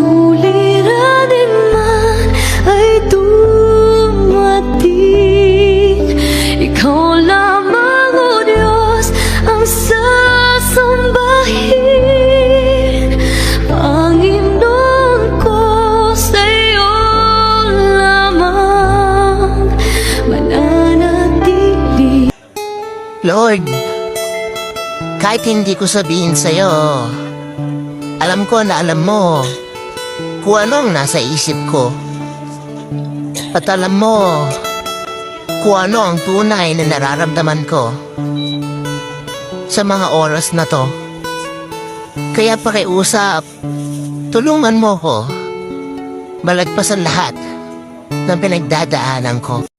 suliranin man ay dumating. Ikaw lamang, O Diyos, ang sasambahin. Panginoon ko, sa'yo lamang mananatili. Lord, kahit hindi ko sabihin sa'yo, alam ko na alam mo kung ano ang nasa isip ko. At alam mo kung ano ang tunay na nararamdaman ko sa mga oras na to. Kaya pakiusap, tulungan mo ko malagpasan lahat ng pinagdadaanan ko.